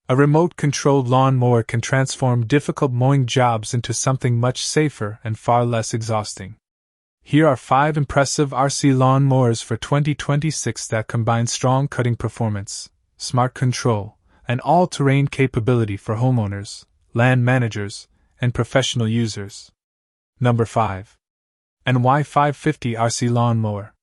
A remote-controlled lawn mower can transform difficult mowing jobs into something much safer and far less exhausting. Here are 5 impressive RC lawn mowers for 2026 that combine strong cutting performance, smart control, and all-terrain capability for homeowners, land managers, and professional users. Number 5. NY550 RC Lawn Mower.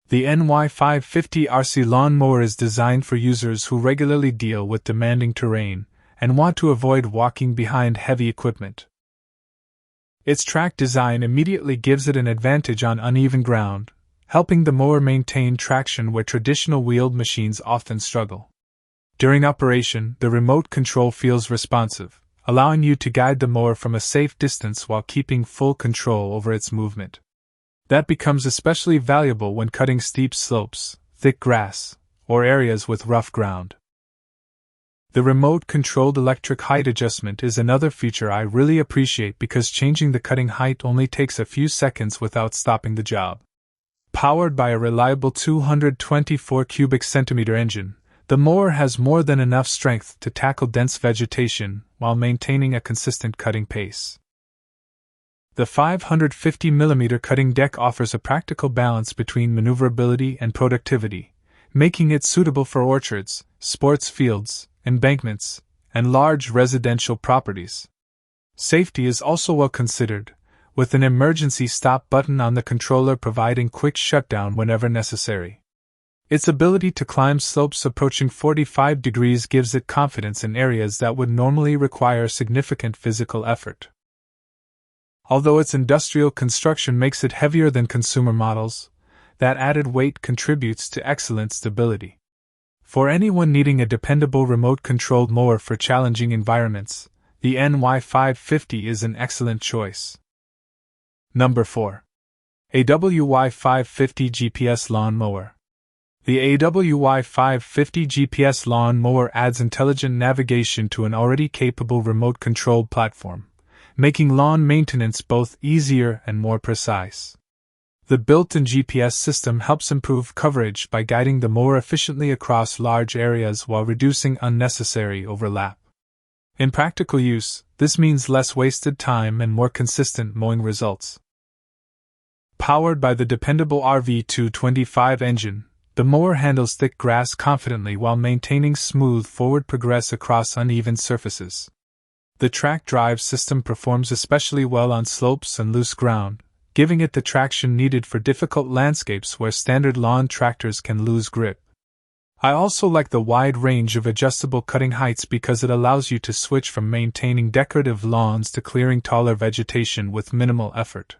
The NY550 RC Lawn Mower is designed for users who regularly deal with demanding terrain and want to avoid walking behind heavy equipment. Its track design immediately gives it an advantage on uneven ground, helping the mower maintain traction where traditional wheeled machines often struggle. During operation, the remote control feels responsive, allowing you to guide the mower from a safe distance while keeping full control over its movement. That becomes especially valuable when cutting steep slopes, thick grass, or areas with rough ground. The remote-controlled electric height adjustment is another feature I really appreciate because changing the cutting height only takes a few seconds without stopping the job. Powered by a reliable 224 cubic centimeter engine, the mower has more than enough strength to tackle dense vegetation while maintaining a consistent cutting pace. The 550mm cutting deck offers a practical balance between maneuverability and productivity, making it suitable for orchards, sports fields, embankments, and large residential properties. Safety is also well considered, with an emergency stop button on the controller providing quick shutdown whenever necessary. Its ability to climb slopes approaching 45 degrees gives it confidence in areas that would normally require significant physical effort. Although its industrial construction makes it heavier than consumer models, that added weight contributes to excellent stability. For anyone needing a dependable remote-controlled mower for challenging environments, the NY550 is an excellent choice. Number 4. AIWEIYA GPS Lawn Mower. The AIWEIYA GPS Lawn Mower adds intelligent navigation to an already capable remote-controlled platform, making lawn maintenance both easier and more precise. The built-in GPS system helps improve coverage by guiding the mower efficiently across large areas while reducing unnecessary overlap. In practical use, this means less wasted time and more consistent mowing results. Powered by the dependable RV225 engine, the mower handles thick grass confidently while maintaining smooth forward progress across uneven surfaces. The track drive system performs especially well on slopes and loose ground, giving it the traction needed for difficult landscapes where standard lawn tractors can lose grip. I also like the wide range of adjustable cutting heights because it allows you to switch from maintaining decorative lawns to clearing taller vegetation with minimal effort.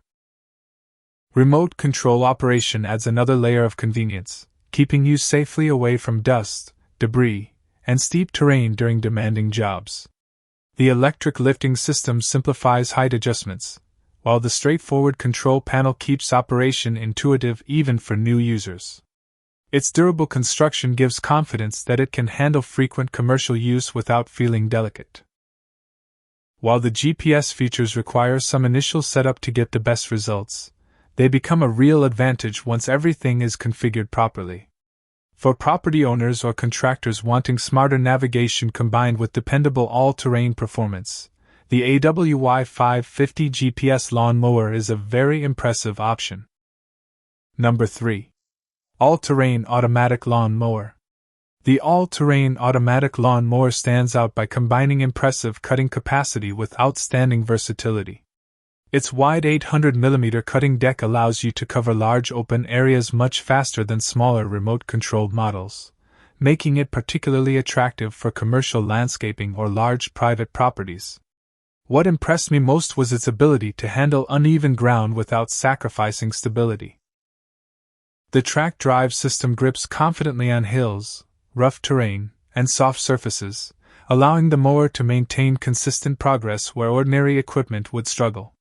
Remote control operation adds another layer of convenience, keeping you safely away from dust, debris, and steep terrain during demanding jobs. The electric lifting system simplifies height adjustments, while the straightforward control panel keeps operation intuitive even for new users. Its durable construction gives confidence that it can handle frequent commercial use without feeling delicate. While the GPS features require some initial setup to get the best results, they become a real advantage once everything is configured properly. For property owners or contractors wanting smarter navigation combined with dependable all-terrain performance, the AIWEIYA GPS Lawn Mower is a very impressive option. Number 3. All-Terrain Automatic Lawn Mower. The all-terrain automatic lawn mower stands out by combining impressive cutting capacity with outstanding versatility. Its wide 800mm cutting deck allows you to cover large open areas much faster than smaller remote-controlled models, making it particularly attractive for commercial landscaping or large private properties. What impressed me most was its ability to handle uneven ground without sacrificing stability. The track drive system grips confidently on hills, rough terrain, and soft surfaces, allowing the mower to maintain consistent progress where ordinary equipment would struggle.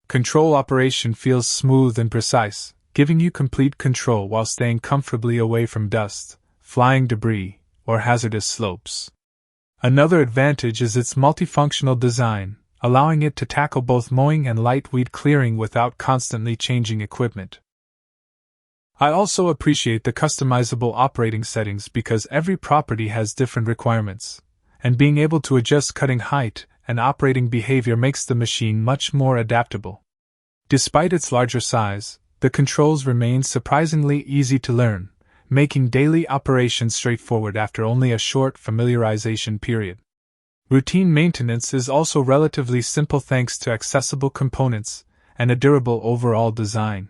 Control operation feels smooth and precise, giving you complete control while staying comfortably away from dust, flying debris, or hazardous slopes. Another advantage is its multifunctional design, allowing it to tackle both mowing and light weed clearing without constantly changing equipment. I also appreciate the customizable operating settings because every property has different requirements, and being able to adjust cutting height and operating behavior makes the machine much more adaptable. Despite its larger size, the controls remain surprisingly easy to learn, making daily operations straightforward after only a short familiarization period. Routine maintenance is also relatively simple thanks to accessible components and a durable overall design.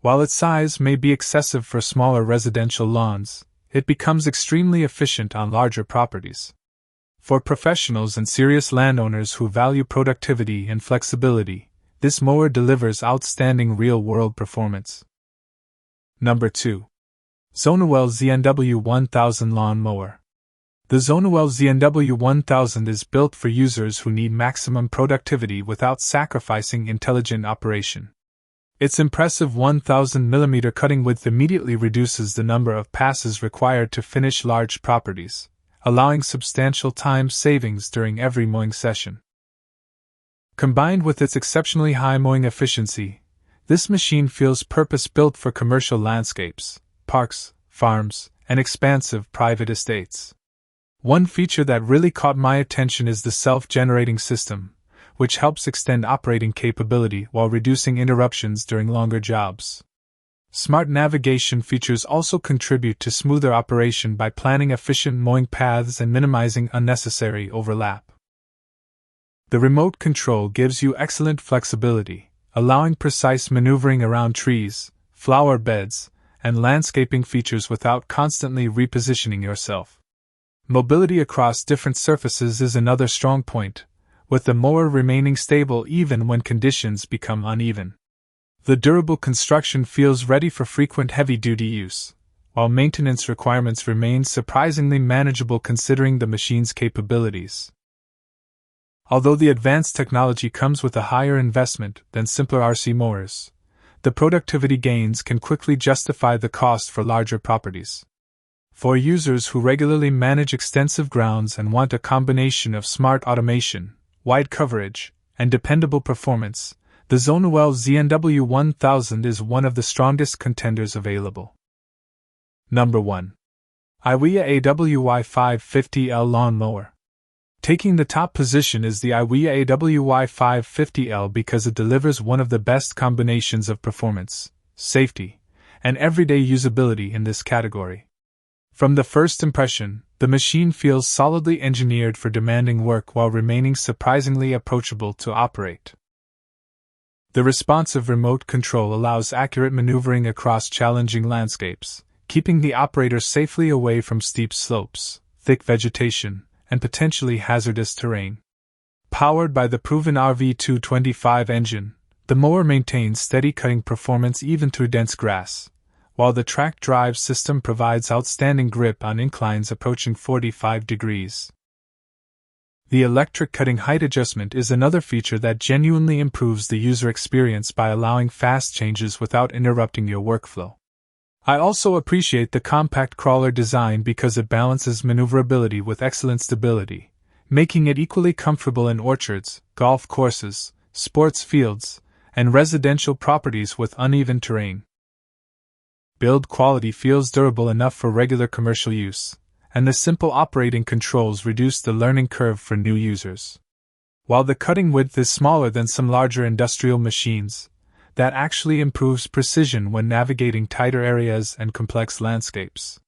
While its size may be excessive for smaller residential lawns, it becomes extremely efficient on larger properties. For professionals and serious landowners who value productivity and flexibility, this mower delivers outstanding real-world performance. Number 2. ZONAWELL ZNW 1000 Lawn Mower. The ZONAWELL ZNW 1000 is built for users who need maximum productivity without sacrificing intelligent operation. Its impressive 1000mm cutting width immediately reduces the number of passes required to finish large properties, allowing substantial time savings during every mowing session. Combined with its exceptionally high mowing efficiency, this machine feels purpose-built for commercial landscapes, parks, farms, and expansive private estates. One feature that really caught my attention is the self-generating system, which helps extend operating capability while reducing interruptions during longer jobs. Smart navigation features also contribute to smoother operation by planning efficient mowing paths and minimizing unnecessary overlap. The remote control gives you excellent flexibility, allowing precise maneuvering around trees, flower beds, and landscaping features without constantly repositioning yourself. Mobility across different surfaces is another strong point, with the mower remaining stable even when conditions become uneven. The durable construction feels ready for frequent heavy-duty use, while maintenance requirements remain surprisingly manageable considering the machine's capabilities. Although the advanced technology comes with a higher investment than simpler RC mowers, the productivity gains can quickly justify the cost for larger properties. For users who regularly manage extensive grounds and want a combination of smart automation, wide coverage, and dependable performance, the ZONAWELL ZNW 1000 is one of the strongest contenders available. Number 1. AIWEIYA AWEIYA 550L Lawn Mower. Taking the top position is the AIWEIYA AWEIYA 550L because it delivers one of the best combinations of performance, safety, and everyday usability in this category. From the first impression, the machine feels solidly engineered for demanding work while remaining surprisingly approachable to operate. The responsive remote control allows accurate maneuvering across challenging landscapes, keeping the operator safely away from steep slopes, thick vegetation, and potentially hazardous terrain. Powered by the proven RV225 engine, the mower maintains steady cutting performance even through dense grass, while the track drive system provides outstanding grip on inclines approaching 45 degrees. The electric cutting height adjustment is another feature that genuinely improves the user experience by allowing fast changes without interrupting your workflow. I also appreciate the compact crawler design because it balances maneuverability with excellent stability, making it equally comfortable in orchards, golf courses, sports fields, and residential properties with uneven terrain. Build quality feels durable enough for regular commercial use, and the simple operating controls reduce the learning curve for new users. While the cutting width is smaller than some larger industrial machines, that actually improves precision when navigating tighter areas and complex landscapes.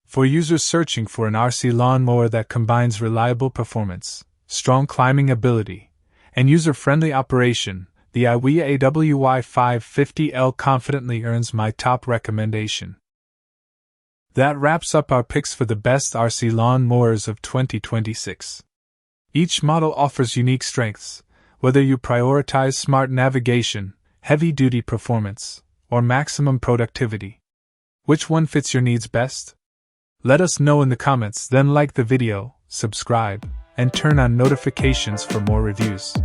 For users searching for an RC lawn mower that combines reliable performance, strong climbing ability, and user-friendly operation, the AIWEIYA AWEIYA 550L confidently earns my top recommendation. That wraps up our picks for the best RC lawn mowers of 2026. Each model offers unique strengths, whether you prioritize smart navigation, heavy-duty performance, or maximum productivity. Which one fits your needs best? Let us know in the comments, then like the video, subscribe, and turn on notifications for more reviews.